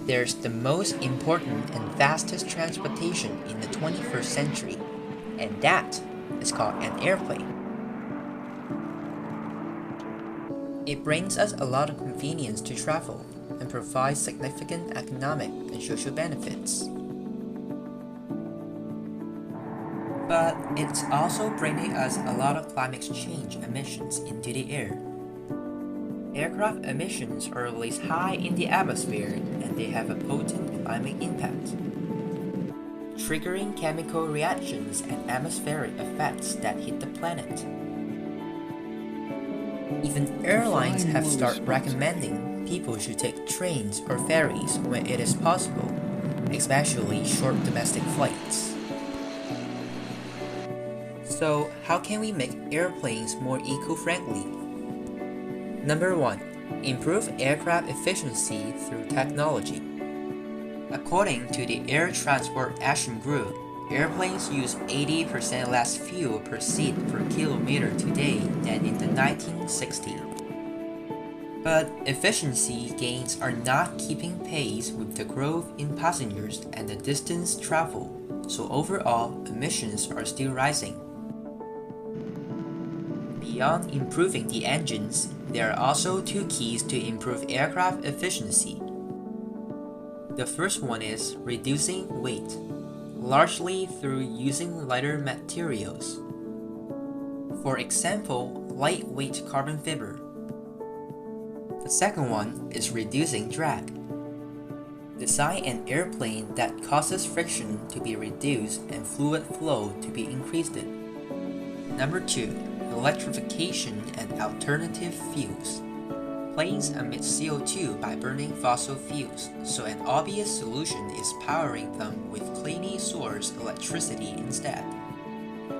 There's the most important and fastest transportation in the 21st century, and that is called an airplane. It brings us a lot of convenience to travel and provides significant economic and social benefits. But it's also bringing us a lot of climate change emissions into the air. Aircraft emissions are released high in the atmosphere and they have a potent climate impact, triggering chemical reactions and atmospheric effects that hit the planet. Even airlines have started recommending people should take trains or ferries when it is possible, especially short domestic flights. So, how can we make airplanes more eco-friendly? Number 1. Improve aircraft efficiency through technology. According to the Air Transport Action Group, airplanes use 80% less fuel per seat per kilometer today than in the 1960s. But efficiency gains are not keeping pace with the growth in passengers and the distance traveled, so overall emissions are still rising. Beyond improving the engines, there are also two keys to improve aircraft efficiency. The first one is reducing weight, largely through using lighter materials. For example, lightweight carbon fiber. The second one is reducing drag. Design an airplane that causes friction to be reduced and fluid flow to be increased. Number 2. Electrification and alternative fuels. Planes emit CO2 by burning fossil fuels, so an obvious solution is powering them with cleanly sourced electricity instead.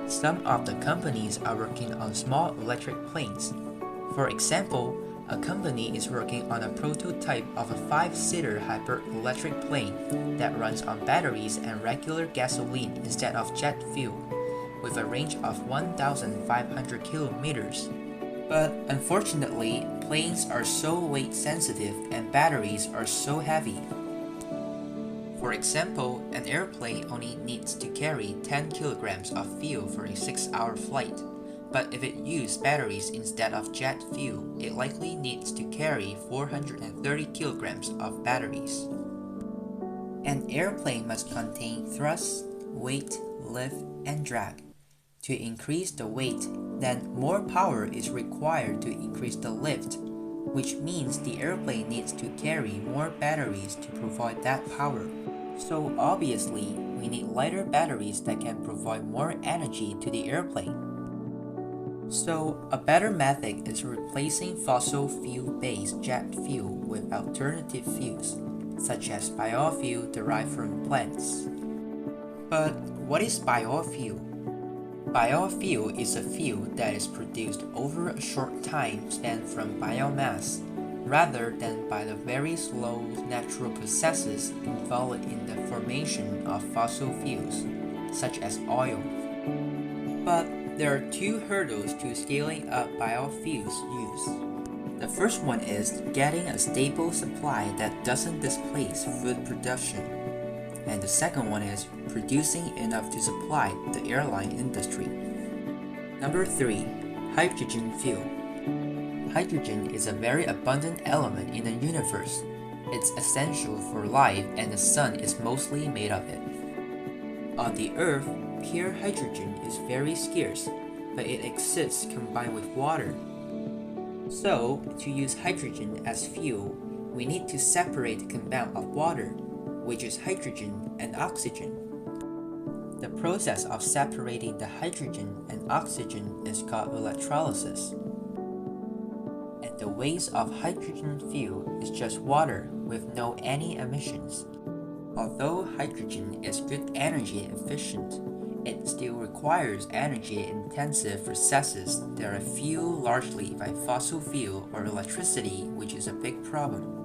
Some of the companies are working on small electric planes. For example, a company is working on a prototype of a 5-seater hybrid electric plane that runs on batteries and regular gasoline instead of jet fuel, with a range of 1,500 kilometers. But unfortunately, planes are so weight sensitive and batteries are so heavy. For example, an airplane only needs to carry 10 kilograms of fuel for a 6-hour flight, but if it used batteries instead of jet fuel, it likely needs to carry 430 kilograms of batteries. An airplane must contain thrust, weight, lift, and drag. To increase the weight, then more power is required to increase the lift, which means the airplane needs to carry more batteries to provide that power. So obviously, we need lighter batteries that can provide more energy to the airplane. So a better method is replacing fossil fuel-based jet fuel with alternative fuels, such as biofuel derived from plants. But what is biofuel? Biofuel is a fuel that is produced over a short time span from biomass, rather than by the very slow natural processes involved in the formation of fossil fuels, such as oil. But there are two hurdles to scaling up biofuels use. The first one is getting a stable supply that doesn't displace food production. And the second one is producing enough to supply the airline industry. Number 3. Hydrogen fuel. Hydrogen is a very abundant element in the universe. It's essential for life and the sun is mostly made of it. On the Earth, pure hydrogen is very scarce, but it exists combined with water. So, to use hydrogen as fuel, we need to separate the compound of water, which is hydrogen and oxygen. The process of separating the hydrogen and oxygen is called electrolysis. And the waste of hydrogen fuel is just water with no any emissions. Although hydrogen is good energy efficient, it still requires energy-intensive processes that are fueled largely by fossil fuel or electricity, which is a big problem.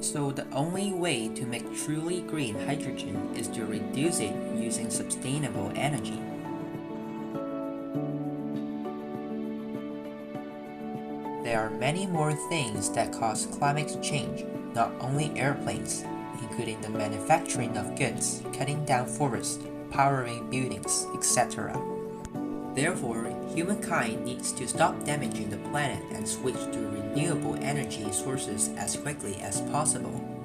So the only way to make truly green hydrogen is to reduce it using sustainable energy. There are many more things that cause climate change, not only airplanes, including the manufacturing of goods, cutting down forests, powering buildings, etc. Therefore, humankind needs to stop damaging the planet and switch to renewable energy sources as quickly as possible.